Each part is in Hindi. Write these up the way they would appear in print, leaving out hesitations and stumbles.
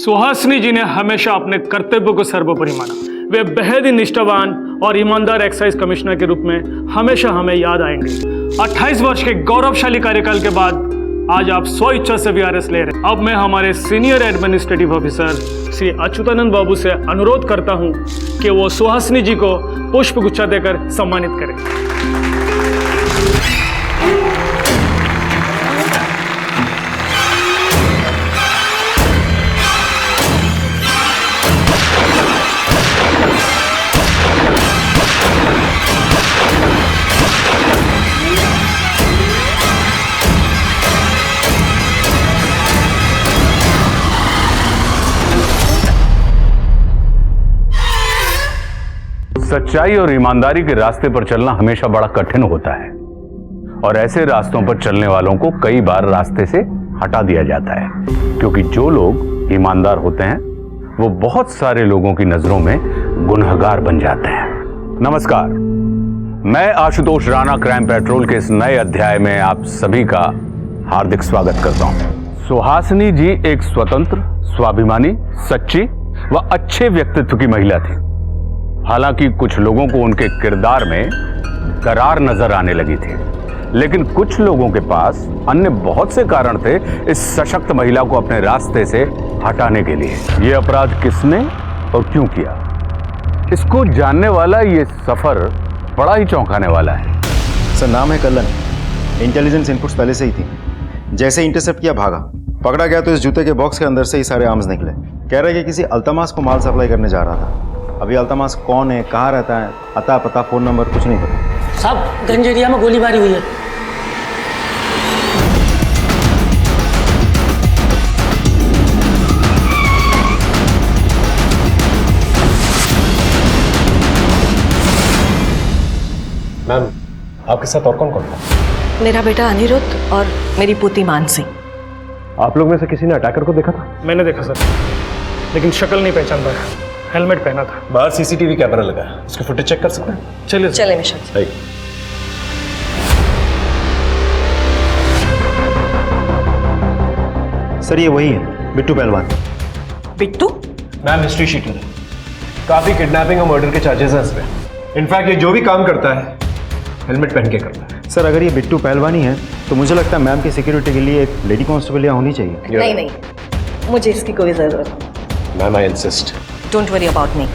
सुहासिनी जी ने हमेशा अपने कर्तव्य को सर्वोपरि माना। वे बेहद ही निष्ठावान और ईमानदार एक्साइज कमिश्नर के रूप में हमेशा हमें याद आएंगे। 28 वर्ष के गौरवशाली कार्यकाल के बाद आज आप स्व इच्छा से वीआरएस ले रहे हैं। अब मैं हमारे senior administrative officer Shri Achyutanand Babu से अनुरोध करता हूं कि वो सुहासिनी जी को पुष्प गुच्छा देकर सम्मानित करें। सच्चाई और ईमानदारी के रास्ते पर चलना हमेशा बड़ा कठिन होता है और ऐसे रास्तों पर चलने वालों को कई बार रास्ते से हटा दिया जाता है, क्योंकि जो लोग ईमानदार होते हैं वो बहुत सारे लोगों की नजरों में गुनहगार बन जाते हैं। नमस्कार, मैं आशुतोष राणा क्राइम पेट्रोल के इस नए अध्याय में आप सभी का हार्दिक स्वागत करता हूं। सुहासिनी जी एक स्वतंत्र, स्वाभिमानी, सच्ची व अच्छे व्यक्तित्व की महिला थी। हालांकि कुछ लोगों को उनके किरदार में दरार नजर आने लगी थी, लेकिन कुछ लोगों के पास अन्य बहुत से कारण थे इस सशक्त महिला को अपने रास्ते से हटाने के लिए। ये अपराध किसने और क्यों किया, इसको जानने वाला ये सफर बड़ा ही चौंकाने वाला है। सर, नाम है कल्लन। इंटेलिजेंस इनपुट्स पहले से ही थी। जैसे इंटरसेप्ट किया भागा, पकड़ा गया तो इस जूते के बॉक्स के अंदर से ही सारे आर्म्स निकले। कह रहे कि किसी अल्तमास को माल सप्लाई करने जा रहा था। अभी अल्तमास कौन है, कहाँ रहता है, अता पता, फोन नंबर कुछ नहीं पता। साहब, गंज एरिया में गोलीबारी हुई है। मैम, आपके साथ और कौन कौन था? मेरा बेटा अनिरुद्ध और मेरी पोती मानसी। आप लोग में से किसी ने अटैकर को देखा था? मैंने देखा सर, लेकिन शक्ल नहीं पहचान पाया। हेलमेट पहना था। बाहर सीसीटीवी कैमरा लगा है, उसकी फुटेज चेक कर सकते हैं? चलिए चले मिशन। सर, ये वही है, बिट्टू पहलवान। बिट्टू? मैम, हिस्ट्री शीट है। काफी किडनैपिंग और मर्डर के चार्जेस हैं इस पे। इनफैक्ट ये जो भी काम करता है हेलमेट पहन के करता है। सर, अगर ये बिट्टू पहलवान ही है तो मुझे लगता है मैम की सिक्योरिटी के लिए एक लेडी कांस्टेबल यहाँ होनी चाहिए। नहीं नहीं, मुझे इसकी कोई जरूरत नहीं। Ma'am, I insist. Don't worry about me.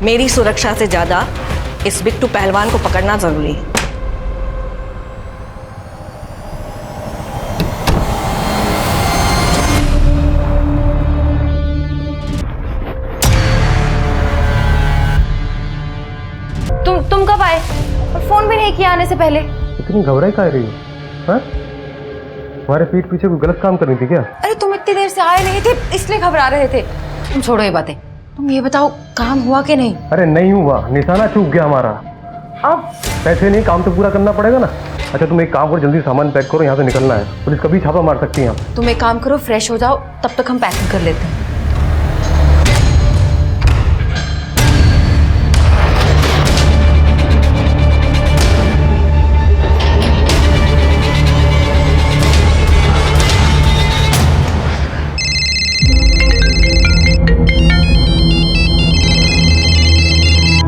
मेरी सुरक्षा से ज्यादा इस बिट्टू पहलवान को पकड़ना जरूरी है। तुम कब आए? और फोन भी नहीं किया आने से पहले। इतनी घबराई काहे रही हो? हाँ? तुम्हारे पीठ पीछे कोई गलत काम करनी थी क्या? अरे तुम इतनी देर से आए नहीं थे, इसलिए घबरा रहे थे। तुम छोड़ो ये बातें, तुम ये बताओ काम हुआ कि नहीं? अरे नहीं हुआ, निशाना चूक गया हमारा। अब पैसे नहीं, काम तो पूरा करना पड़ेगा ना। अच्छा, तुम एक काम करो, जल्दी सामान पैक करो, यहाँ से निकलना है। पुलिस कभी छापा मार सकती है यहाँ। तुम एक काम करो, फ्रेश हो जाओ, तब तक हम पैकिंग कर लेते हैं।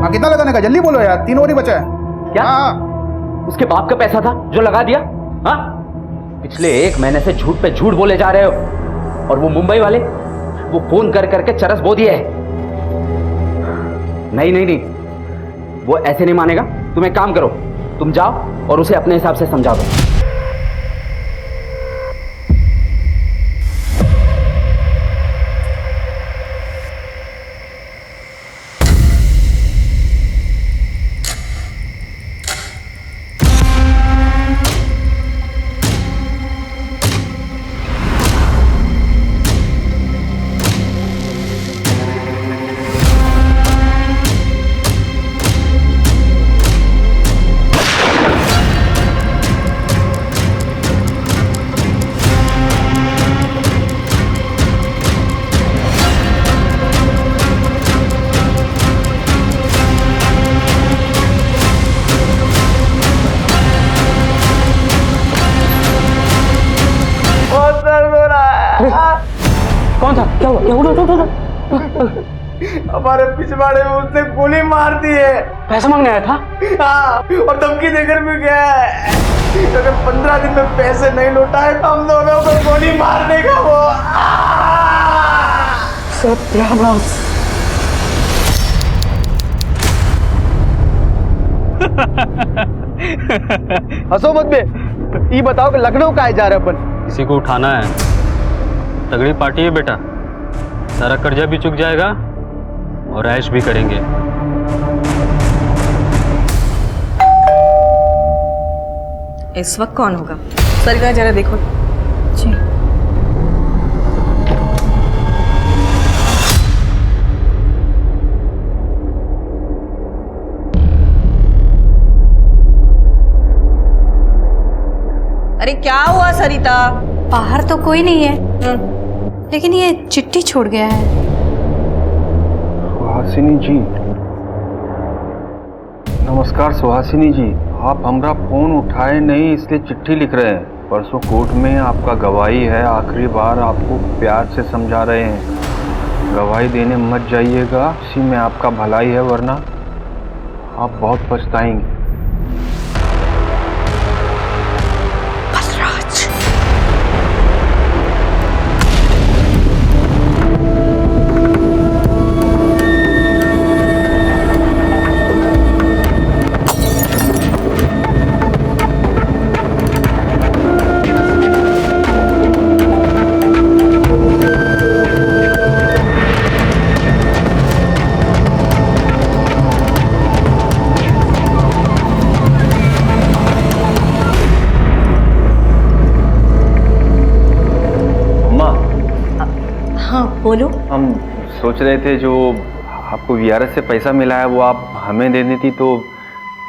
कितना लगाने का, जल्दी बोलो यार, 3 और ही बचा है। क्या? हाँ। उसके बाप का पैसा था जो लगा दिया? हाँ, पिछले 1 महीने से झूठ पे झूठ बोले जा रहे हो। और वो मुंबई वाले, वो फोन कर करके चरस बो दिए है। नहीं नहीं नहीं, वो ऐसे नहीं मानेगा। तुम एक काम करो, तुम जाओ और उसे अपने हिसाब से समझा दो। क्या हुआ क्या हुआ? हमारे पिछवाड़े में उसने गोली मार दी है। पैसा मांगने आया था? हाँ, और धमकी देकर भी गया है, अगर 15 दिन में पैसे नहीं लौटाए हम दोनों को गोली मार देगा वो। सत्यानाश। हंसो मत बे, ये बताओ कि लखनऊ का जा रहे अपन? किसी को उठाना है, तगड़ी पार्टी है बेटा, सारा कर्जा भी चुक जाएगा और ऐश भी करेंगे। इस वक्त कौन होगा? सर का जरा देखो। जी। अरे क्या हुआ सरिता? बाहर तो कोई नहीं है, लेकिन ये चिट्ठी छोड़ गया है। सुहासिनी जी, नमस्कार सुहासिनी जी, आप हमारा फोन उठाए नहीं इसलिए चिट्ठी लिख रहे हैं। परसों कोर्ट में आपका गवाही है, आखिरी बार आपको प्यार से समझा रहे हैं, गवाही देने मत जाइएगा, इसी में आपका भलाई है, वरना आप बहुत पछताएंगे। बोलो। हम सोच रहे थे जो आपको वीआरएस से पैसा मिला है वो आप हमें देनी थी, तो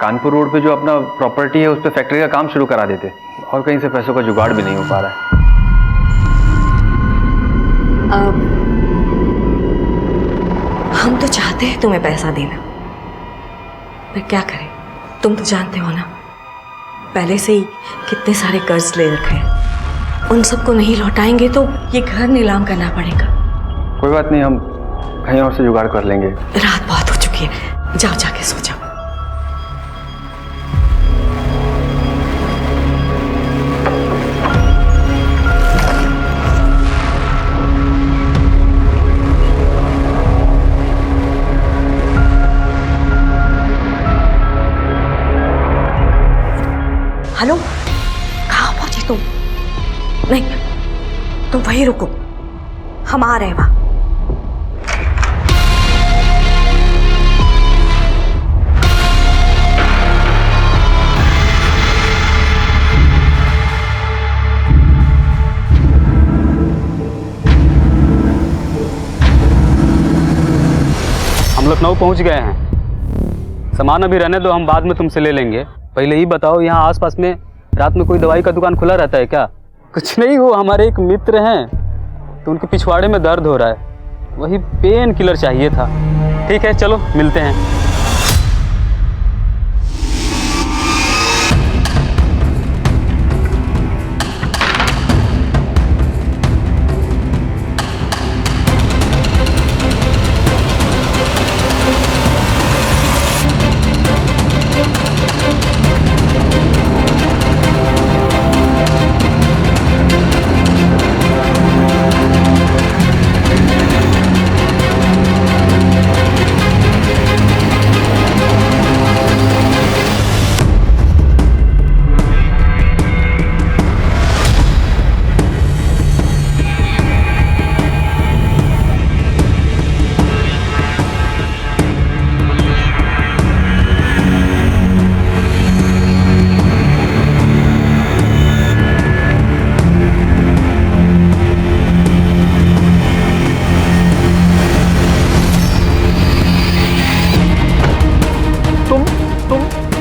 कानपुर रोड पे जो अपना प्रॉपर्टी है उस पर फैक्ट्री का काम शुरू करा देते, और कहीं से पैसों का जुगाड़ भी नहीं हो पा रहा है। हम तो चाहते हैं तुम्हें पैसा देना, पर क्या करें, तुम तो जानते हो ना पहले से ही कितने सारे कर्ज ले रखे हैं, उन सबको नहीं लौटाएंगे तो ये घर नीलाम करना पड़ेगा। कोई बात नहीं, हम कहीं और से जुगाड़ कर लेंगे। रात बहुत हो चुकी है, जाओ जाके सो जाओ। हेलो, कहाँ पहुंची तुम? नहीं, तुम वहीं रुको, हम आ रहे हैं वहां। हम लखनऊ पहुंच गए हैं, सामान अभी रहने दो, हम बाद में तुमसे ले लेंगे। पहले ही बताओ, यहाँ आसपास में रात में कोई दवाई का दुकान खुला रहता है क्या? कुछ नहीं, वो हमारे एक मित्र हैं, तो उनके पिछवाड़े में दर्द हो रहा है, वही पेन किलर चाहिए था। ठीक है, चलो मिलते हैं।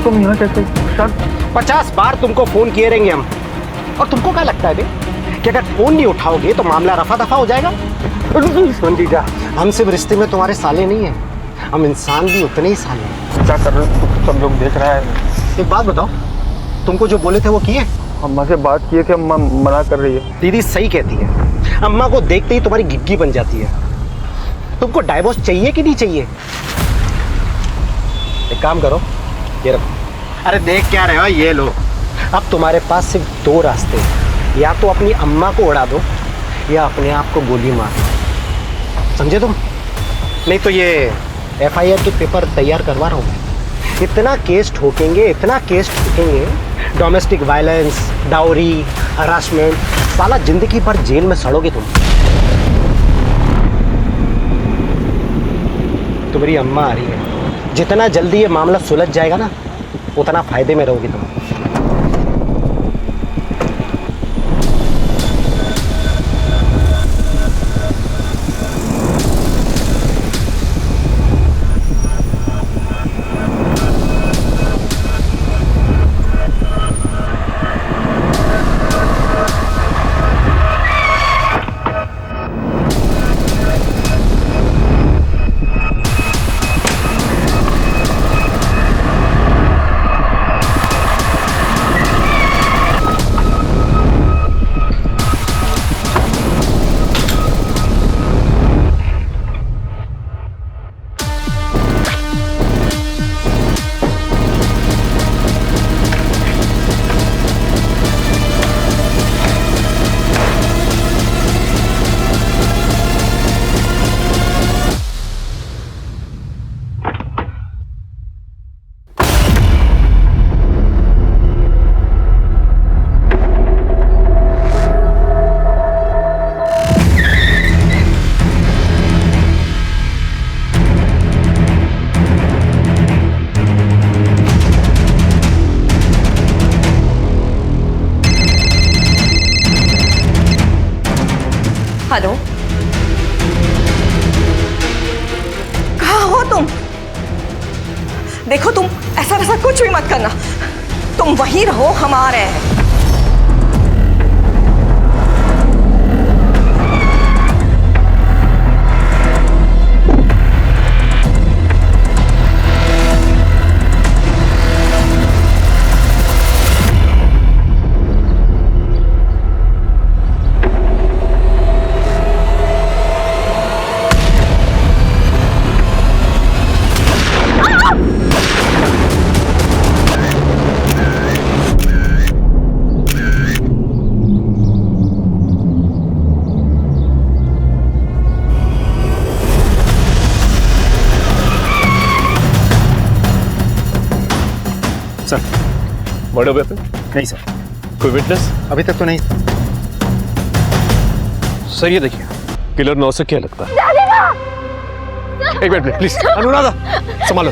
तुम यहाँ कैसे? 50 बार तुमको फोन किए रहेंगे हम, और तुमको क्या लगता है बे कि अगर फोन नहीं उठाओगे तो मामला रफा दफा हो जाएगा? सुन जीजा, हम सिर्फ रिश्ते में तुम्हारे साले नहीं है, हम इंसान भी उतने ही साले हैं। क्या कर रहे हो? सब लोग देख रहा है। एक बात बताओ, तुमको जो बोले थे वो किए? अम्मा से बात किए कि अम्मा मना कर रही है। दीदी सही कहती है, अम्मा को देखते ही तुम्हारी गिग्गी बन जाती है। तुमको डाइवोर्स चाहिए कि नहीं चाहिए? एक काम करो, ये रखो। अरे देख क्या रहे हो, ये लो। अब तुम्हारे पास सिर्फ 2 रास्ते हैं, या तो अपनी अम्मा को उड़ा दो या अपने आप को गोली मार दो। समझे तुम? नहीं तो ये FIR के पेपर तैयार करवा रहा हूँ मैं। इतना केस ठोकेंगे, इतना केस ठोकेंगे, डोमेस्टिक वायलेंस, डाउरी, हरासमेंट, साला जिंदगी भर जेल में सड़ोगे तुम। तुम्हारी अम्मा आ रही है, जितना जल्दी ये मामला सुलझ जाएगा ना, उतना फायदे में रहोगे तुम। हेलो, कहाँ हो तुम? देखो तुम ऐसा वैसा कुछ भी मत करना, तुम वहीं रहो, हम आ रहे हैं। Sir, murder weapon? नहीं सर। कोई विटनेस? अभी तक तो नहीं। सर ये देखिए, किलर 9 से क्या लगता है? एक मिनट प्लीज। अनुराधा संभालो।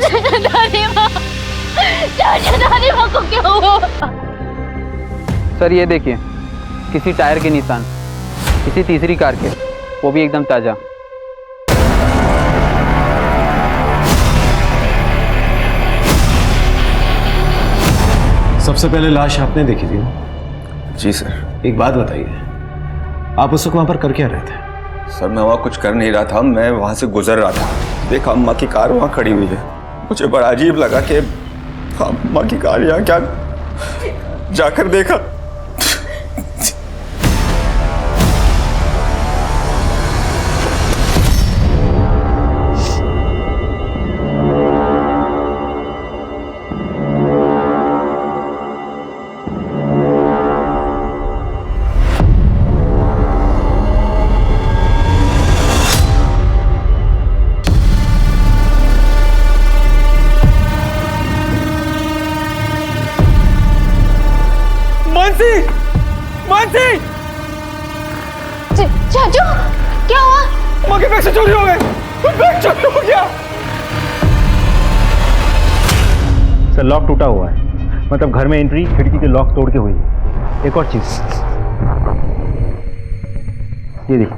को क्या हुआ? सर ये देखिए, किसी टायर के निशान, किसी तीसरी कार के, वो भी एकदम ताज़ा। सबसे पहले लाश आपने देखी थी ना? जी सर। एक बात बताइए, आप उस वक्त वहां पर कर क्या रहे थे? सर मैं वहाँ कुछ कर नहीं रहा था, मैं वहाँ से गुजर रहा था, देखा अम्मा की कार वहाँ खड़ी हुई है, मुझे बड़ा अजीब लगा कि अम्मा की कार यहाँ क्या, जाकर देखा चाचू क्या हुआ? अम्मा के बैग से चोरी हो गए, बैग चोरी हो गया। सर लॉक टूटा हुआ है, मतलब घर में एंट्री खिड़की के लॉक तोड़ के हुई है। एक और चीज ये देखिए,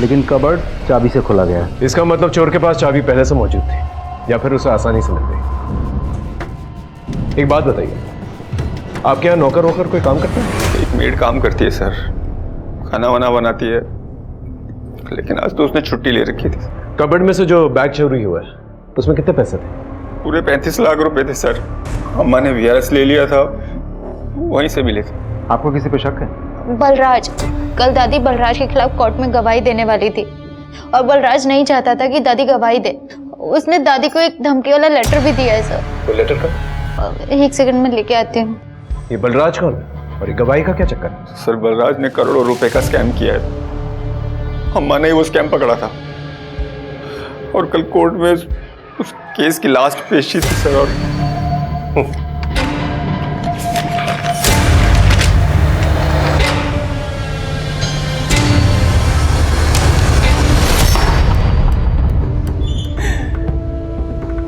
लेकिन कबर्ड चाबी से खुला गया है। इसका मतलब चोर के पास चाबी पहले से मौजूद थी, या फिर उसे आसानी से मिल गई। एक बात बताइए, आपके यहाँ नौकर वोकर कोई काम करता है? एक मेड काम करती है सर, खाना वाना बनाती है, लेकिन आज तो उसने छुट्टी ले रखी थी। कबर्ड में से जो बैग चोरी हुआ है उसमें कितने पैसे थे? पूरे 35 लाख रुपए थे सर। अम्मा ने VRS ले लिया था, वहीं से मिले थे। आपको किसी पे शक है? बलराज। कल दादी बलराज के खिलाफ कोर्ट में गवाही देने वाली थी और बलराज नहीं चाहता था कि दादी गवाही दे। उसने दादी को एक धमकी वाला लेटर भी दिया है सर। तो लेटर का? एक सेकंड में लेके आती हूँ। ये बलराज कौन है और ये गवाही का क्या चक्कर है? सर बलराज ने करोड़ों रुपए का स्कैम किया है। अम्मा ने ही वो स्कैम पकड़ा था और कल कोर्ट में उस केस की लास्ट पेशी थी सर। और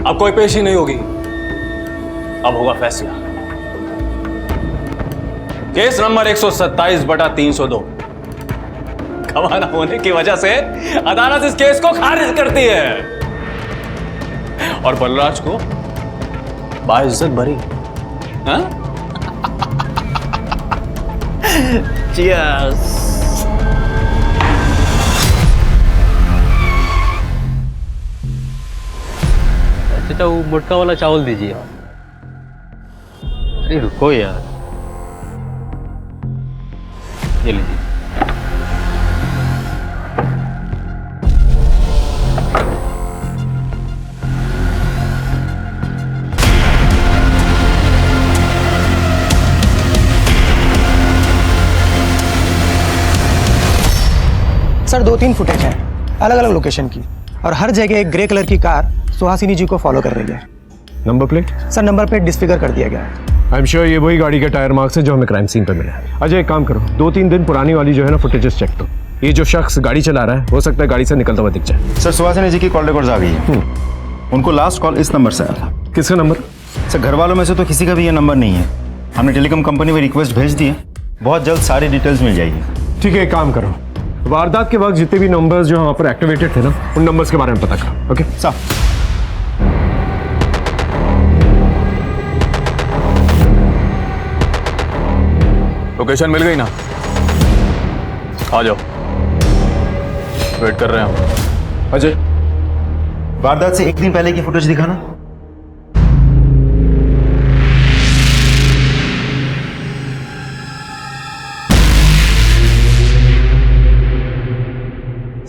अब कोई पेशी नहीं होगी, अब होगा फैसला। केस नंबर 127/302 गवाह न होने की वजह से अदालत इस केस को खारिज करती है और बलराज को बाइज्जत भरी। हाँ? Cheers. चाचा वो मोटका वाला चावल दीजिए। अरे रुको यार, ये लीजिए। सर 2-3 फुटेज है अलग अलग लोकेशन की और हर जगह एक ग्रे कलर की कार सुहासिनी जी को फॉलो कर रही है। Number plate? Sir number plate disfigure कर दिया गया है। आई एम श्योर ये वही गाड़ी के टायर मार्क्स है जो हमें क्राइम सीन पे मिला है। अजय एक काम करो, 2-3 दिन पुरानी वाली जो है ना फुटेजेस चेक करो। ये जो शख्स गाड़ी चला रहा है हो सकता है गाड़ी से निकलता हुआ दिख जाए। सर सुहासिनी जी की कॉल रिकॉर्ड्स आ गई है। उनको लास्ट कॉल इस नंबर से आया था। किसका नंबर? सर घर वालों में से तो किसी का भी ये नंबर नहीं है। हमने टेलीकॉम कंपनी में रिक्वेस्ट भेज दी है, बहुत जल्द सारी डिटेल्स मिल जाएगी। ठीक है एक काम करो, वारदात के वक्त जितने भी नंबर्स जो वहाँ पर एक्टिवेटेड थे ना उन नंबर्स के बारे में पता करो। ओके साहब। लोकेशन मिल गई ना? आ जाओ, वेट कर रहे हैं हम। अजय वारदात से एक दिन पहले की फुटेज दिखाना।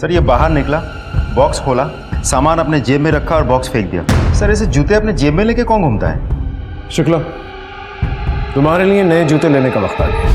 सर ये बाहर निकला, बॉक्स खोला, सामान अपने जेब में रखा और बॉक्स फेंक दिया। सर ऐसे जूते अपने जेब में लेके कौन घूमता है? शुक्ला, तुम्हारे लिए नए जूते लेने का वक्त आ गया।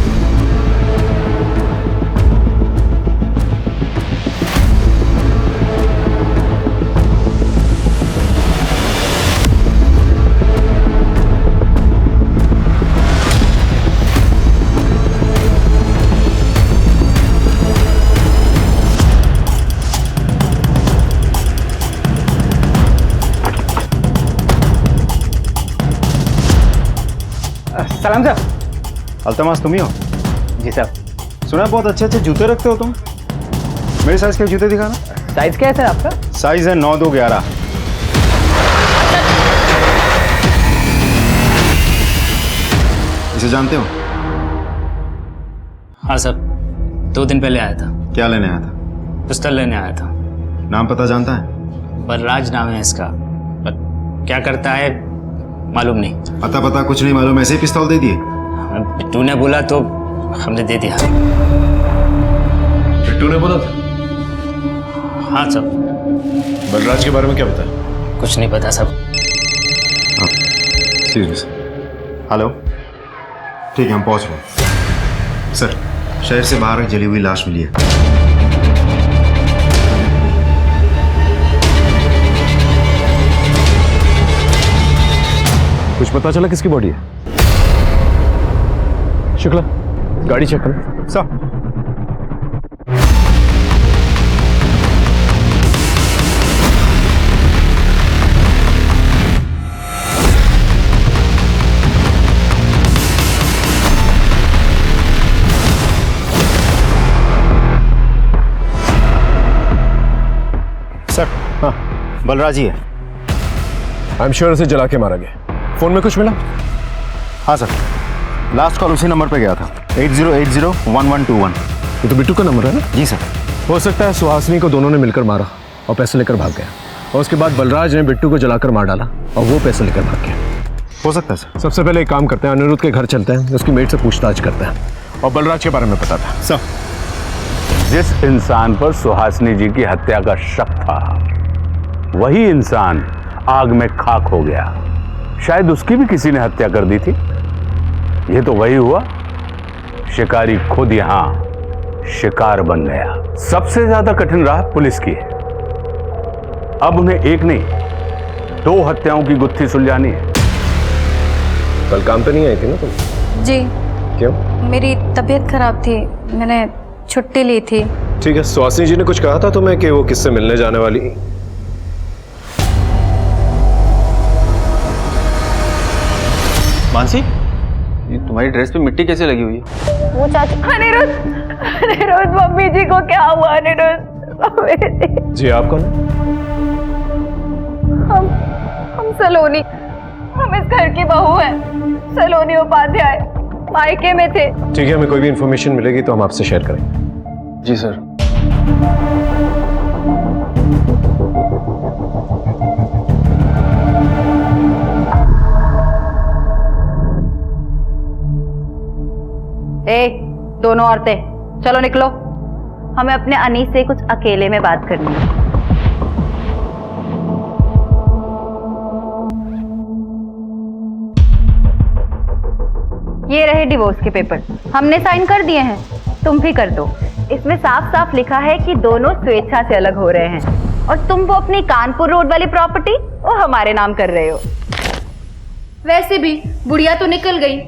सलाम सर। अल्तमास तुम ही हो? जी सर। सुना बहुत अच्छे अच्छे जूते रखते हो तुम। मेरे साइज के जूते दिखाना। साइज क्या है सर आपका? साइज है 9-2-11। इसे जानते हो? हाँ सर, 2 दिन पहले आया था। क्या लेने आया था? पिस्टल लेने आया था। नाम पता जानता है? बलराज नाम है इसका, पर क्या करता है मालूम नहीं। अता पता कुछ नहीं मालूम, ऐसे ही पिस्तौल दे दिए? बिट्टू ने बोला तो हमने दे दिया। बिट्टू ने बोला था? हाँ सब। बलराज के बारे में क्या पता? कुछ नहीं पता सब। सीरियस? हेलो, ठीक है हम पहुंच रहे हैं। सर शहर से बाहर एक जली हुई लाश मिली है। कुछ पता चला किसकी बॉडी है? शुक्ला गाड़ी चेक करो। सर सर हाँ बलराज ही है। आई एम श्योर उसे जला के मारा गया। फोन में कुछ मिला? हाँ सर, लास्ट कॉल उसी नंबर पे गया था, 80801121। ये तो बिट्टू का नंबर है ना? जी सर। हो सकता है सुहासिनी को दोनों ने मिलकर मारा और पैसे लेकर भाग गया और उसके बाद बलराज ने बिट्टू को जलाकर मार डाला और वो पैसे लेकर भाग गया। हो सकता है सर। सबसे पहले एक काम करते हैं, अनिरुद्ध के घर चलते हैं, उसकी मेट से पूछताछ करते हैं और बलराज के बारे में बताते हैं। सर जिस इंसान पर सुहासिनी जी की हत्या का शक था, वही इंसान आग में खाक हो गया। शायद उसकी भी किसी ने हत्या कर दी थी। यह तो वही हुआ, शिकारी खुद यहां शिकार बन गया। सबसे ज्यादा कठिन राह पुलिस की है। अब उन्हें एक नहीं 2 हत्याओं की गुत्थी सुलझानी है। कल काम पे नहीं आई थी ना तुम? जी। क्यों? मेरी तबीयत खराब थी, मैंने छुट्टी ली थी। ठीक है, सुहासिनी जी ने कुछ कहा था तुम्हें कि वो किससे मिलने जाने वाली? मानसी, ये तुम्हारी ड्रेस पे मिट्टी कैसे लगी हुई है? वो चाची अनिरुद्ध मम्मी जी को क्या हुआ? अनिरुद्ध जी आप कौन? हम सलोनी, हम इस घर की बहू हैं। सलोनी उपाध्याय मायके में थे। ठीक है, हमें कोई भी इंफॉर्मेशन मिलेगी तो हम आपसे शेयर करेंगे। जी सर। दोनों औरतें चलो निकलो, हमें अपने अनीस से कुछ अकेले में बात करनी है। ये रहे डिवोर्स के पेपर, हमने साइन कर दिए हैं, तुम भी कर दो। इसमें साफ साफ लिखा है कि दोनों स्वेच्छा से अलग हो रहे हैं और तुम वो अपनी कानपुर रोड वाली प्रॉपर्टी वो हमारे नाम कर रहे हो। वैसे भी बुढ़िया तो निकल गई,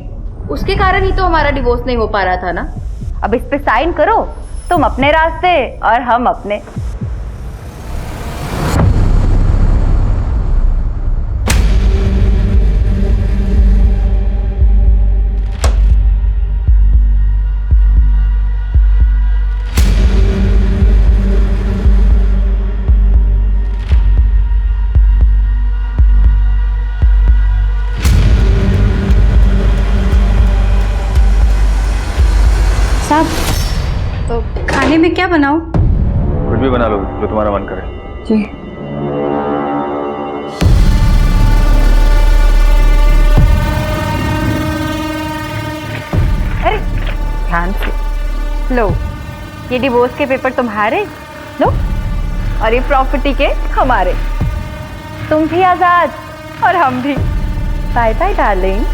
उसके कारण ही तो हमारा डिवोर्स नहीं हो पा रहा था ना। अब इस पे साइन करो, तुम अपने रास्ते और हम अपने। तो खाने में क्या बनाऊं? कुछ भी बना लो जो तुम्हारा मन करे। जी। अरे ध्यान से लो, ये डिवोर्स के पेपर तुम्हारे लो और ये प्रॉपर्टी के हमारे। तुम भी आजाद और हम भी। Bye bye darling.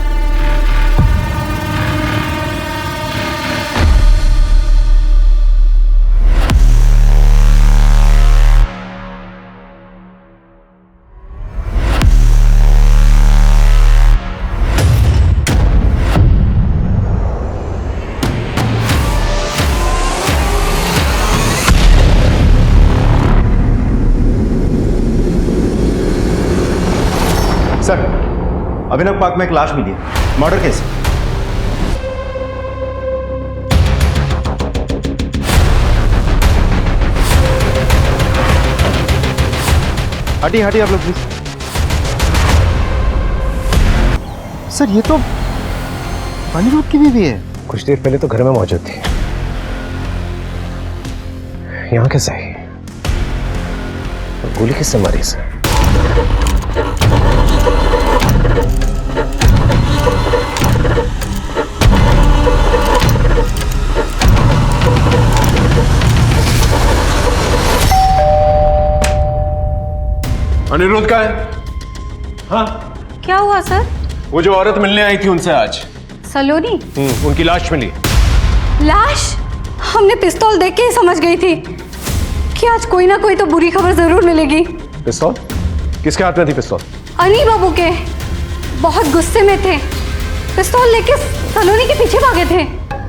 Sir, Abhinav park में एक लाश मिली है, मर्डर केस। हटिए आप लोग प्लीज। सर ये तो अनिरुद्ध की बीवी है। कुछ देर पहले तो घर में मौजूद थी, यहाँ कैसे आई? और गोली किससे मारी इसे? अनिरुद्ध का है? हाँ। क्या हुआ सर? वो जो औरत मिलने आई थी उनसे आज सलोनी? उनकी लाश मिली। लाश? हमने पिस्तौल देख के ही समझ गई थी कि आज कोई ना कोई तो बुरी खबर जरूर मिलेगी। पिस्तौल? किसके हाथ में थी पिस्तौल? अनी बाबू के। बहुत गुस्से में थे, पिस्तौल लेके सलोनी के पीछे भागे थे।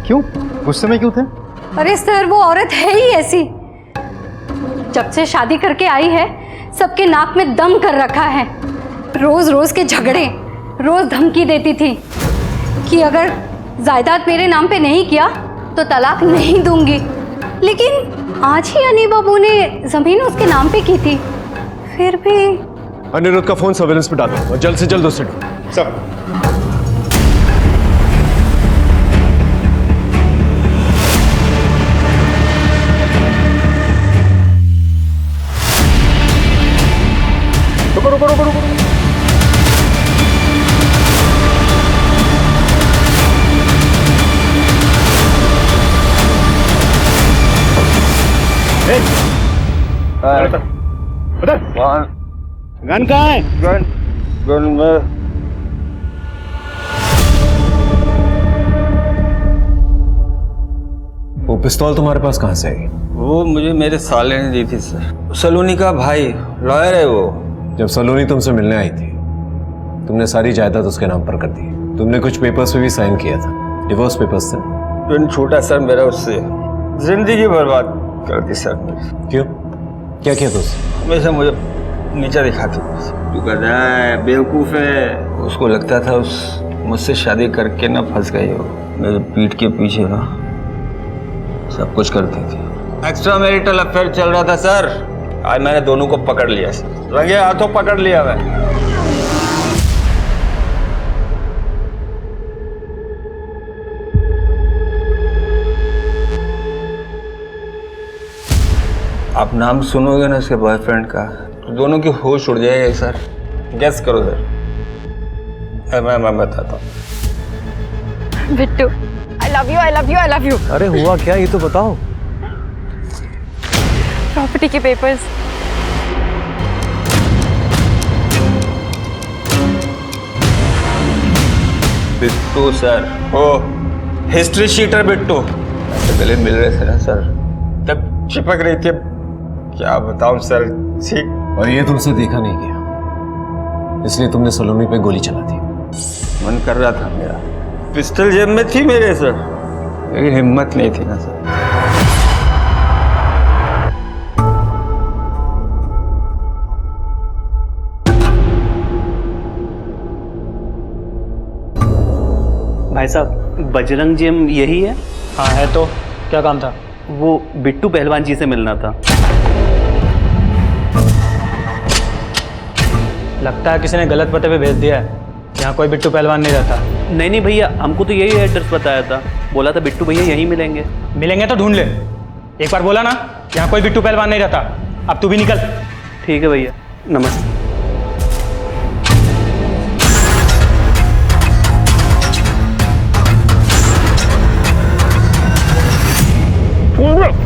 क्यों? गुस्से में क्यों थे? अरे सर वो औरत है ही ऐसी, जब से शादी करके आई है सबके नाक में दम कर रखा है। रोज रोज के झगड़े, रोज धमकी देती थी कि अगर जायदाद मेरे नाम पे नहीं किया तो तलाक नहीं दूंगी। लेकिन आज ही अनी बाबू ने जमीन उसके नाम पे की थी, फिर भी। अनिरुद्ध का फोन सर्वेलेंस पे डालो और जल्द से जल्द उसे ढूंढो। सब रुको। गन कहाँ है? गन में वो पिस्तौल तुम्हारे पास कहाँ से आई? वो मुझे मेरे साले ने दी थी सर। सलोनी का भाई लॉयर है वो। जब सलोनी तुमसे मिलने आई थी तुमने सारी जायदाद उसके नाम पर कर दी। तुमने कुछ पेपर्स पे भी साइन किया था, डिवोर्स पेपर्स थे। पिन छूटा सर मेरा, उससे जिंदगी बर्बाद कर दी सर। क्यों? क्या किया तुझसे? हमेशा मुझे नीचा दिखाती। तू गधा है, बेवकूफ है। उसको लगता था उस मुझसे शादी करके ना फंस गई हो। मेरे पीठ के पीछे ना सब कुछ करती थी। एक्स्ट्रा मैरिटल अफेयर चल रहा था सर। आज मैंने दोनों को पकड़ लिया सर, रंगे हाथों पकड़ लिया मैं। आप नाम सुनोगे ना उसके बॉयफ्रेंड का तो दोनों की होश उड़ जाएगी सर। गेस करो सर। मैं बताता हूँ। Bittu, I love you, I love you, I love you. अरे हुआ क्या ये तो बताओ। प्रॉपर्टी के पेपर्स। बिट्टू सर, ओ हिस्ट्री शीटर बिट्टू। ऐसे गले मिल रहे थे ना सर, तब चिपक रही थी। क्या बताऊं सर। ठीक। और ये तुमसे देखा नहीं गया इसलिए तुमने सलोनी पे गोली चला दी। मन कर रहा था मेरा, पिस्टल जेब में थी मेरे सर, लेकिन हिम्मत नहीं थी ना सर। भाई साहब, बजरंग जिम यही है? हाँ है। तो क्या काम था? वो बिट्टू पहलवान जी से मिलना था। लगता है किसी ने गलत पते पे भेज दिया है। यहाँ कोई बिट्टू पहलवान नहीं रहता। नहीं भैया, हमको तो यही एड्रेस बताया था। बोला था बिट्टू भैया यहीं मिलेंगे। मिलेंगे तो ढूंढ ले। एक बार बोला ना यहाँ कोई बिट्टू पहलवान नहीं रहता। अब तू भी निकल। ठीक है भैया, नमस्ते।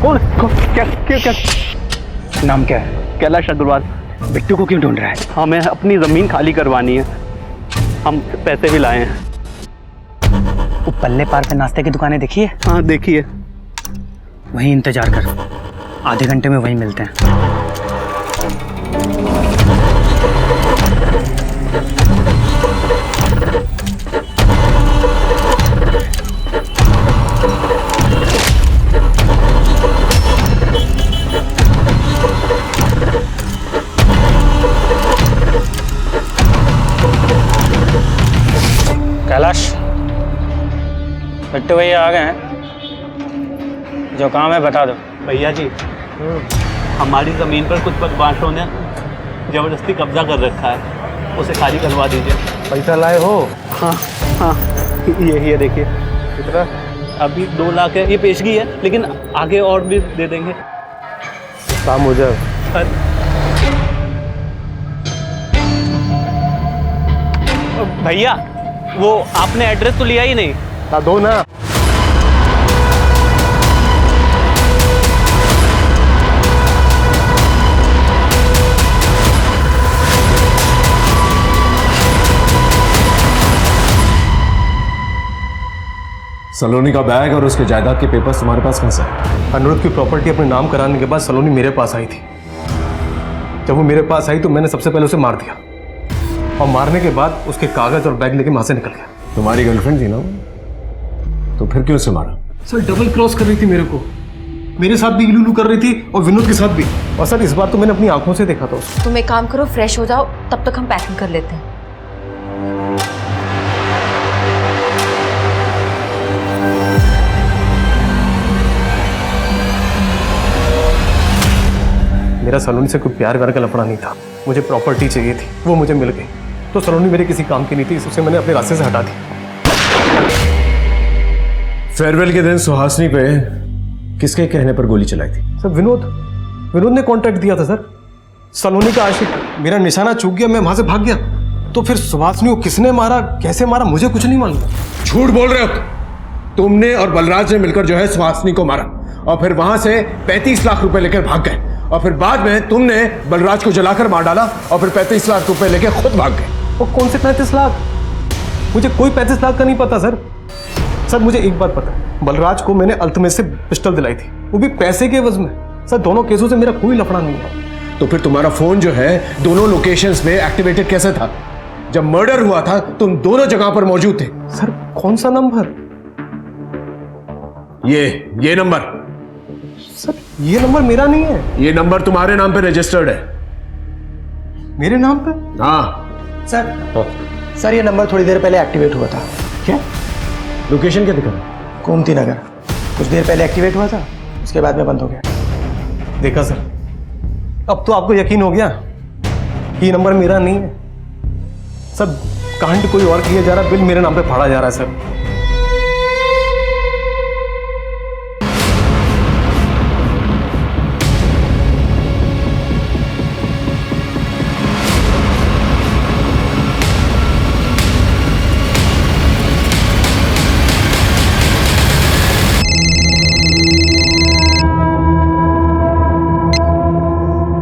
कौन? क्या? नाम क्या है? कैलाश अग्रवाल। बिट्टू को क्यों ढूंढ रहा है? हमें अपनी ज़मीन खाली करवानी है, हम पैसे भी लाए हैं। वो पल्ले पार पे नाश्ते की दुकानें देखी है? हाँ देखिए। वहीं इंतजार कर, आधे घंटे में वहीं मिलते हैं। कैलाश, बिट्टू भैया आ गए हैं। जो काम है बता दो। भैया जी, हमारी ज़मीन पर कुछ बदमाशों ने ज़बरदस्ती कब्जा कर रखा है, उसे खाली करवा दीजिए। पैसा लाए हो? हाँ, यही है देखिए। कितना? अभी 2 लाख है, ये पेशगी है, लेकिन आगे और भी दे देंगे। काम हो जाए। भैया, वो आपने एड्रेस तो लिया ही नहीं। हाँ दो ना। सलोनी का बैग और उसके जायदाद के पेपर्स तुम्हारे पास कहाँ से है? अनुरुद्ध की प्रॉपर्टी अपने नाम कराने के बाद सलोनी मेरे पास आई थी। जब वो मेरे पास आई तो मैंने सबसे पहले उसे मार दिया और मारने के बाद उसके कागज और बैग लेके वहां से निकल गया। तुम्हारी गर्लफ्रेंड थी ना, तो फिर क्यों उसे मारा? सर डबल क्रॉस कर रही थी मेरे को, मेरे साथ भी इलूलू कर रही थी और विनोद के साथ भी। और सर इस बार तो मैंने अपनी आंखों से देखा था उसको। तुम एक काम करो, फ्रेश हो जाओ, तब तक हम पैकिंग कर लेते हैं। मेरा सलोनी से कोई प्यार करके लफड़ा नहीं था, मुझे प्रॉपर्टी चाहिए थी, वो मुझे मिल गई। तो सलोनी मेरे किसी काम की नहीं थी, इससे मैंने अपने रास्ते से हटा दी। फेयरवेल के दिन सुहासनी पे किसके कहने पर गोली चलाई थी? सर विनोद ने कॉन्ट्रैक्ट दिया था सर। सलोनी का आशिक, मेरा निशाना चूक गया, मैं वहां से भाग गया। तो फिर सुहासनी को किसने मारा, कैसे मारा, मुझे कुछ नहीं मालूम। झूठ बोल रहे हो तुमने और बलराज ने मिलकर जो है सुहासनी को मारा और फिर वहां से 35 लाख रुपए लेकर भाग गए और फिर बाद में तुमने बलराज को जलाकर मार डाला और फिर 35 लाख रुपए लेके खुद भाग गए। वो कौन से 35 लाख? मुझे कोई 35 लाख का नहीं पता सर। सर मुझे एक बात पता है, बलराज को मैंने अल्तमेश से पिस्टल दिलाई थी, वो भी पैसे के एवज में। सर दोनों केसों से मेरा कोई लफड़ा नहीं है। तो फिर तुम्हारा फोन जो है दोनों लोकेशंस में एक्टिवेटेड कैसे था? जब मर्डर हुआ था तुम दोनों जगह पर मौजूद थे। सर कौन सा नंबर? ये नंबर। सर ये नंबर मेरा नहीं है। ये नंबर तुम्हारे नाम पे रजिस्टर्ड है। मेरे नाम पे? हाँ सर ये नंबर थोड़ी देर पहले एक्टिवेट हुआ था। क्या लोकेशन क्या दिखा रहा? गोमती नगर। कुछ देर पहले एक्टिवेट हुआ था, उसके बाद में बंद हो गया। देखा सर, अब तो आपको यकीन हो गया कि ये नंबर मेरा नहीं है। सर कांड कोई और किया जा रहा, बिल मेरे नाम पे फाड़ा जा रहा है सर।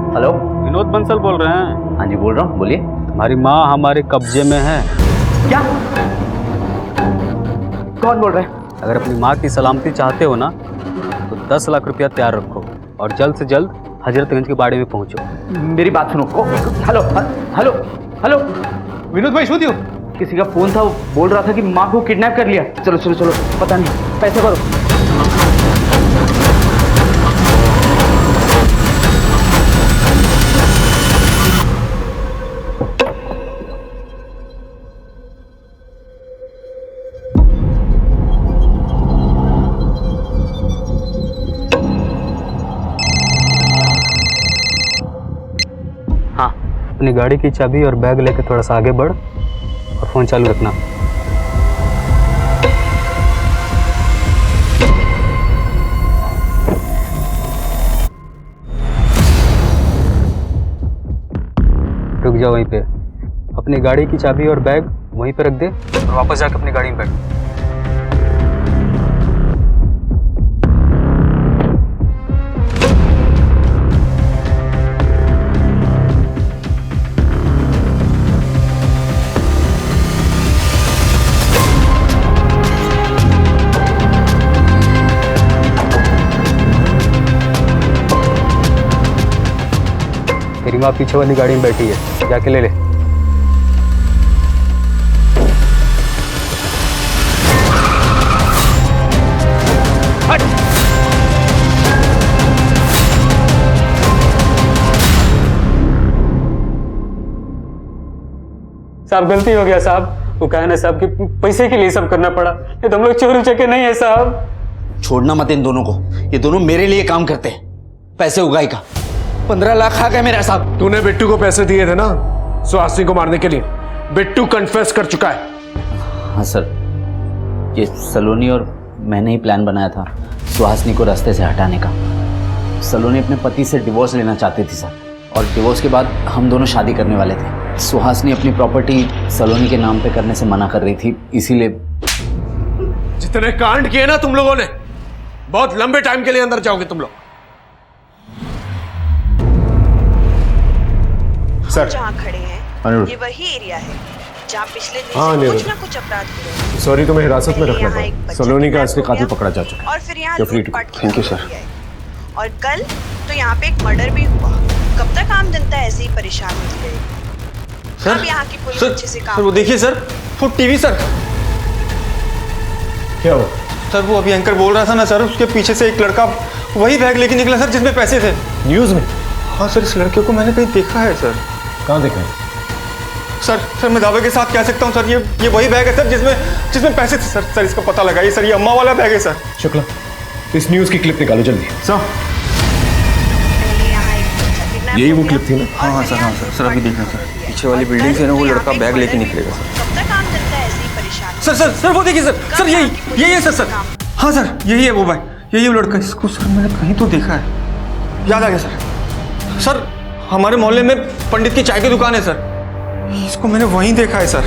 हेलो, विनोद बंसल बोल रहे हैं? हाँ जी बोल रहा हूँ, बोलिए। हमारी माँ हमारे कब्जे में है। क्या? कौन बोल रहे हैं? अगर अपनी माँ की सलामती चाहते हो ना तो 10 लाख रुपया तैयार रखो और जल्द से जल्द हजरतगंज के बाड़े में पहुंचो। मेरी बात सुनो। हेलो हेलो हेलो, विनोद भाई शोधियो, किसी का फोन था, वो बोल रहा था कि माँ को किडनैप कर लिया। चलो चलो चलो, पता नहीं, पैसे भरो। हाँ, अपनी गाड़ी की चाबी और बैग लेकर थोड़ा सा आगे बढ़ और फ़ोन चालू रखना। रुक जाओ वहीं पे, अपनी गाड़ी की चाबी और बैग वहीं पे रख दे और वापस जाकर अपनी गाड़ी में बैठ। तेरी माँ पीछे वाली गाड़ी में बैठी है, जाके ले ले। साहब गलती हो गया साहब, वो कहना साहब कि पैसे के लिए सब करना पड़ा, ये तो हम लोग चोर उचके नहीं है साहब। छोड़ना मत इन दोनों को, ये दोनों मेरे लिए काम करते हैं। पैसे उगाई का 15 लाख आ गए मेरे साहब। तूने बिट्टू को पैसे दिए थे ना सुहासिनी को मारने के लिए? बिट्टू कन्फेस कर चुका है। हाँ सर, ये सलोनी और मैंने ही प्लान बनाया था सुहासिनी को रास्ते से हटाने का। सलोनी अपने पति से डिवोर्स लेना चाहती थी सर, और डिवोर्स के बाद हम दोनों शादी करने वाले थे। सुहासिनी अपनी प्रॉपर्टी सलोनी के नाम पे करने से मना कर रही थी, इसीलिए। जितने कांड किए ना तुम लोगों ने, बहुत लंबे टाइम के लिए अंदर जाओगे तुम लोग। सर जहाँ खड़े हैं ये वही एरिया है जहाँ पिछले दिन से कुछ ना कुछ अपराध हुए। सॉरी, तुम्हें हिरासत में रखना पड़ा। सलोनी का असली कातिल पकड़ा जा चुका है और फिर यहाँ थैंक यू सर। और कल तो यहाँ पे एक मर्डर भी हुआ। कब तक आम जनता ऐसे ही परेशान होती रहेगी? सर, अब यहाँ की पुलिस सर, अच्छे से सर काम। वो देखिए सर, वो टीवी सर। क्या हुआ? सर वो अभी एंकर बोल रहा था ना सर, उसके पीछे से एक लड़का वही बैग लेके निकला सर जिसमें पैसे थे। न्यूज में? हाँ सर, इस लड़के को मैंने कहीं देखा है सर। कहाँ देखा है? सर मैं दावे के साथ कह सकता हूँ सर, ये वही बैग है सर जिसमें पैसे थे सर। इसका पता लगाइए सर, ये अम्मा वाला बैग है सर। शुक्ला, इस न्यूज की क्लिप निकालो जल्दी। सर यही वो क्लिप थी ना? हाँ सर, सर अभी देखना सर, पीछे वाली बिल्डिंग से ना वो लड़का बैग लेके निकलेगा सर। कब तक आम जनता ऐसे ही परेशान। सर वो देखिए सर, यही है सर। हाँ सर, यही है वो भाई, यही वो लड़का। इसको सर मैंने कहीं तो देखा है, याद आ गया सर। सर हमारे मोहल्ले में पंडित की चाय की दुकान है सर, इसको मैंने वहीं देखा है सर।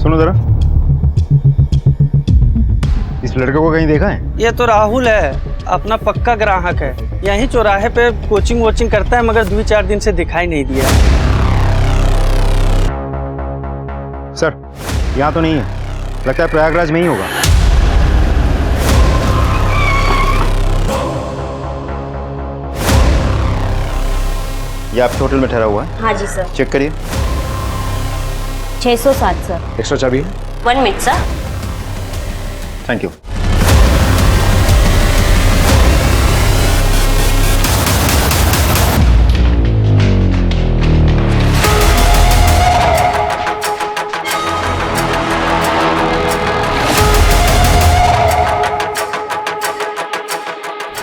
सुनो जरा, लड़के को कहीं देखा है? ये तो राहुल है, अपना पक्का ग्राहक है। यहीं चौराहे पे कोचिंग वोचिंग करता है, मगर 2-4 दिन से दिखाई नहीं दिया। सर यहाँ तो नहीं है, लगता है प्रयागराज में ही होगा। ये आपके होटल में ठहरा हुआ है? हाँ जी सर। चेक करिए। 607 सर। एक्स्ट्रा चाबी है? 1 minute sir. Thank you.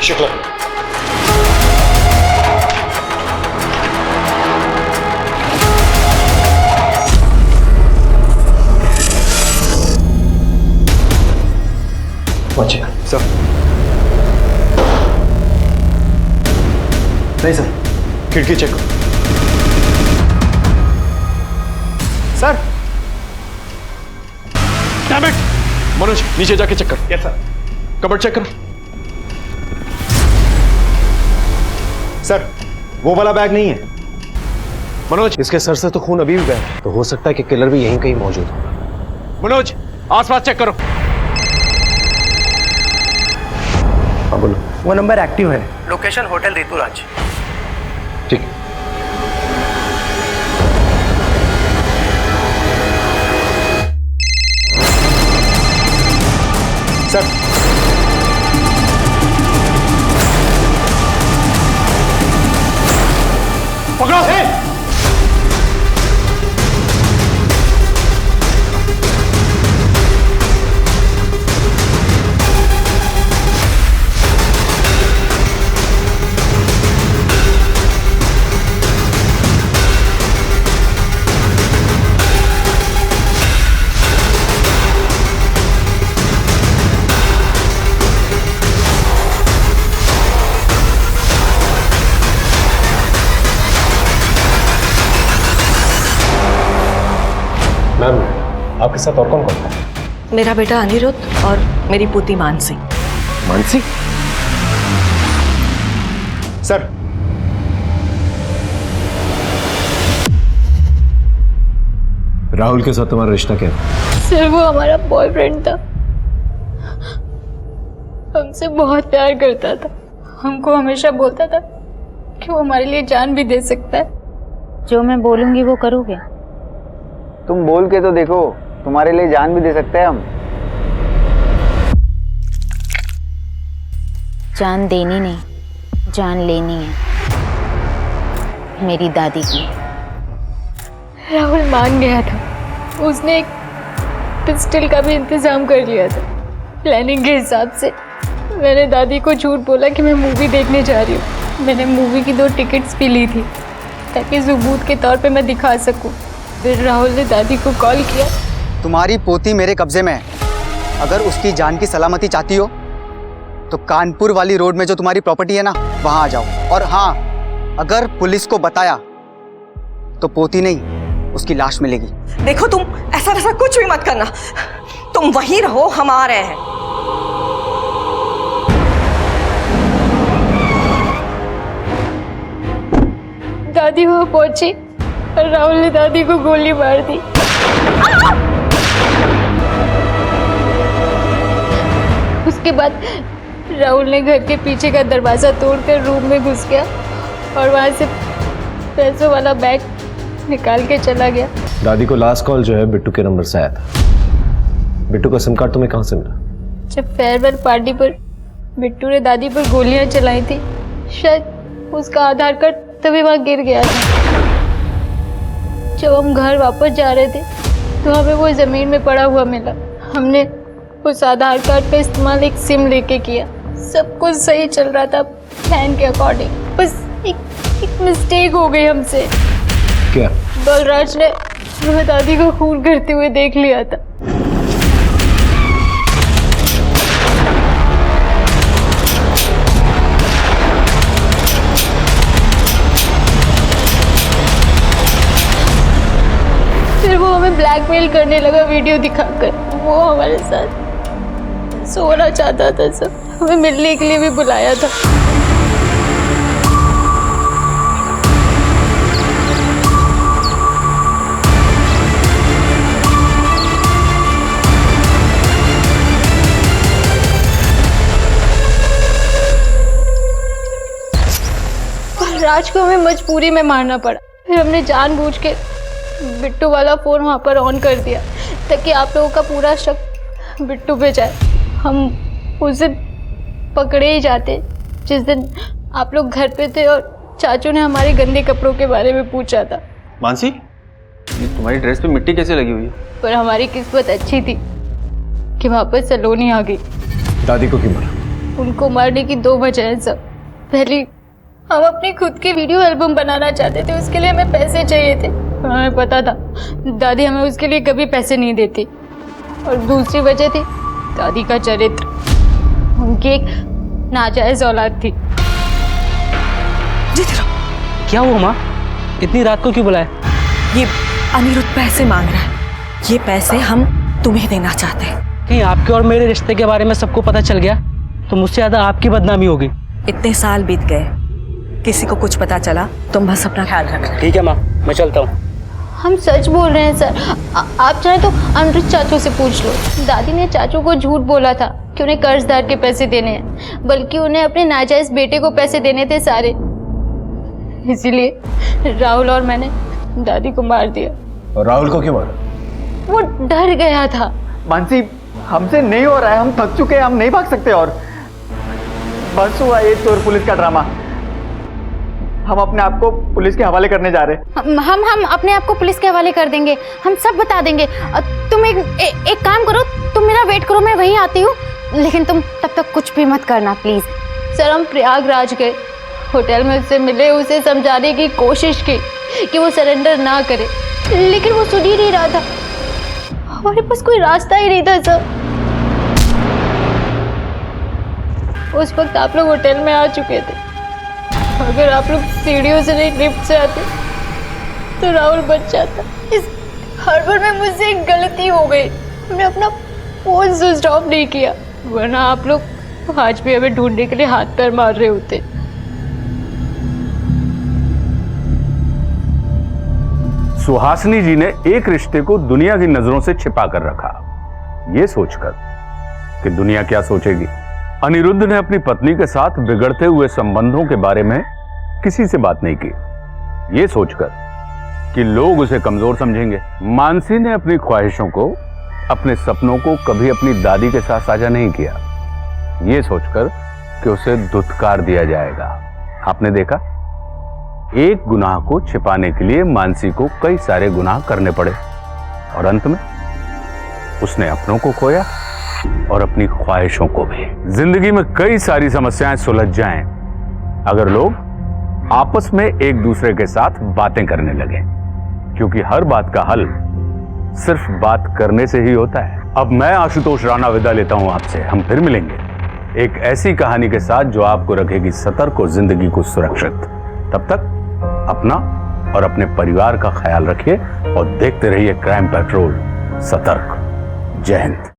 Shukla, पहुंचे सर। नहीं सर, खिड़की चेक करो। Sir damn it! मनोज नीचे जाके चेक कर। Yes sir. कबर्ड चेक करो। सर वो वाला बैग नहीं है। मनोज, इसके सर से तो खून अभी भी बह रहा है, तो हो सकता है कि किलर भी यहीं कहीं मौजूद हो। मनोज आसपास चेक करो। हाँ बोलो। वो नंबर एक्टिव है। Location hotel Rituraj. ठीक। सर पकड़ो। मैम, आपके साथ और कौन कौन है? मेरा बेटा अनिरुद्ध और मेरी पुती मानसी। मानसी? सर राहुल के साथ तुम्हारा रिश्ता क्या है? सर वो हमारा बॉयफ्रेंड था, हमसे बहुत प्यार करता था, हमको हमेशा बोलता था कि वो हमारे लिए जान भी दे सकता है। जो मैं बोलूंगी वो करोगे? तुम बोल के तो देखो, तुम्हारे लिए जान भी दे सकते हैं हम। जान देनी नहीं, जान लेनी है, मेरी दादी की। राहुल मान गया था, उसने एक पिस्टल का भी इंतजाम कर लिया था। प्लानिंग के हिसाब से मैंने दादी को झूठ बोला कि मैं मूवी देखने जा रही हूँ। मैंने मूवी की 2 टिकट्स भी ली थी ताकि सबूत के तौर पे मैं दिखा सकूँ। फिर राहुल ने दादी को कॉल किया। तुम्हारी पोती मेरे कब्जे में है, अगर उसकी जान की सलामती चाहती हो तो कानपुर वाली रोड में जो तुम्हारी प्रॉपर्टी है ना, वहां आ जाओ। और हाँ, अगर पुलिस को बताया तो पोती नहीं, उसकी लाश मिलेगी। देखो तुम ऐसा वैसा कुछ भी मत करना, तुम वहीं रहो, हम आ रहे हैं। दादी वहां पहुंची और राहुल ने दादी को गोली मार दी। उसके बाद राहुल ने घर के पीछे का दरवाजा तोड़कर रूम में घुस गया और वहां से पैसों वाला बैग निकाल के चला गया। दादी को लास्ट कॉल जो है बिट्टू के नंबर से आया था। बिट्टू का सिम कार्ड तुम्हें कहाँ से मिला? जब फेयरवेल पार्टी पर बिट्टू ने दादी पर गोलियां चलाई थी, शायद उसका आधार कार्ड तभी वहां गिर गया था। जब हम घर वापस जा रहे थे तो हमें वो जमीन में पड़ा हुआ मिला। हमने उस आधार कार्ड का इस्तेमाल एक सिम लेके किया। सब कुछ सही चल रहा था प्लान के अकॉर्डिंग, बस एक मिस्टेक हो गई हमसे। क्या? बलराज ने वह दादी को खून करते हुए देख लिया था। फिर वो हमें ब्लैकमेल करने लगा वीडियो दिखाकर। वो हमारे साथ सोना चाहता था सर, हमें मिलने के लिए भी बुलाया था। राज को हमें मजबूरी में मारना पड़ा। फिर हमने जानबूझ के बिट्टू वाला फ़ोन वहाँ पर ऑन कर दिया ताकि आप लोगों का पूरा शक बिट्टू पे जाए। हम उस दिन पकड़े ही जाते जिस दिन आप लोग घर पे थे और चाचू ने हमारे गंदे कपड़ों के बारे में पूछा था। मानसी, ये तुम्हारी ड्रेस पे मिट्टी कैसे लगी हुई है? पर हमारी किस्मत अच्छी थी कि वहाँ पर सलोनी आ गई। दादी को क्यों मारा? उनको मारने की 2 वजह हैं सब। पहली, हम अपनी खुद की वीडियो एल्बम बनाना चाहते थे, उसके लिए हमें पैसे चाहिए थे। हमें पता था दादी हमें उसके लिए कभी पैसे नहीं देती। और दूसरी वजह थी दादी का चरित्र। उनकी एक नाजायज औलाद थी। क्या हुआ माँ, इतनी रात को क्यों बुलाया? ये अनिरुद्ध पैसे मांग रहा है। ये पैसे हम तुम्हें देना चाहते हैं। कहीं आपके और मेरे रिश्ते के बारे में सबको पता चल गया तो मुझसे ज्यादा आपकी बदनामी होगी। इतने साल बीत गए, किसी को कुछ पता चला, तुम बस अपना ख्याल रखना। ठीक है माँ, मैं चलता हूँ। हम सच बोल रहे हैं सर। आप चाहे तो अनिरुद्ध चाचू से पूछ लो। दादी ने चाचू को झूठ बोला था कि उन्हें कर्जदार के पैसे देने हैं, बल्कि उन्हें अपने नाजायज बेटे को पैसे देने थे सारे। इसीलिए राहुल और मैंने दादी को मार दिया। और राहुल को क्यों मारा? वो डर गया था। मानसी, हमसे नहीं हो रहा है, हम थक चुके हैं, हम नहीं भाग सकते और बस हुआ ये चोर पुलिस का ड्रामा। हम अपने आप को पुलिस के हवाले करने जा रहे हैं। हम अपने आप को पुलिस के हवाले कर देंगे, हम सब बता देंगे। तुम एक काम करो, तुम मेरा वेट करो, मैं वहीं आती हूँ, लेकिन तुम तब तक कुछ भी मत करना प्लीज। सर, हम प्रयागराज गए, होटल में उससे मिले, उसे समझाने की कोशिश की कि वो सरेंडर ना करे, लेकिन वो सुन ही नहीं रहा था। हमारे पास कोई रास्ता ही नहीं था सर। उस वक्त आप लोग होटल में आ चुके थे। अगर आप लोग सीढ़ियों से नहीं लिफ्ट से आते तो राहुल बच जाता। इस हड़बड़ में मुझसे एक गलती हो गई, हमने अपना फोन स्विच ऑफ नहीं किया, वरना आप लोग आज भी हमें ढूंढने के लिए हाथ पैर मार रहे होते। सुहासिनी जी ने एक रिश्ते को दुनिया की नजरों से छिपा कर रखा, ये सोचकर कि दुनिया क्या सोचेगी। अनिरुद्ध ने अपनी पत्नी के साथ बिगड़ते हुए संबंधों के बारे में किसी से बात नहीं की, ये सोचकर कि लोग उसे कमजोर समझेंगे। मानसी ने अपनी ख्वाहिशों को, अपने सपनों को कभी अपनी दादी के साथ साझा नहीं किया, ये सोचकर कि उसे धुतकार दिया जाएगा। आपने देखा, एक गुनाह को छिपाने के लिए मानसी को कई सारे गुनाह करने पड़े और अंत में उसने अपनों को खोया और अपनी ख्वाहिशों को भी। जिंदगी में कई सारी समस्याएं सुलझ जाएं अगर लोग आपस में एक दूसरे के साथ बातें करने लगे, क्योंकि हर बात का हल सिर्फ बात करने से ही होता है। अब मैं आशुतोष राणा विदा लेता हूं आपसे। हम फिर मिलेंगे एक ऐसी कहानी के साथ जो आपको रखेगी सतर्क और जिंदगी को सुरक्षित। तब तक अपना और अपने परिवार का ख्याल रखिए और देखते रहिए क्राइम पेट्रोल। सतर्क। जय हिंद।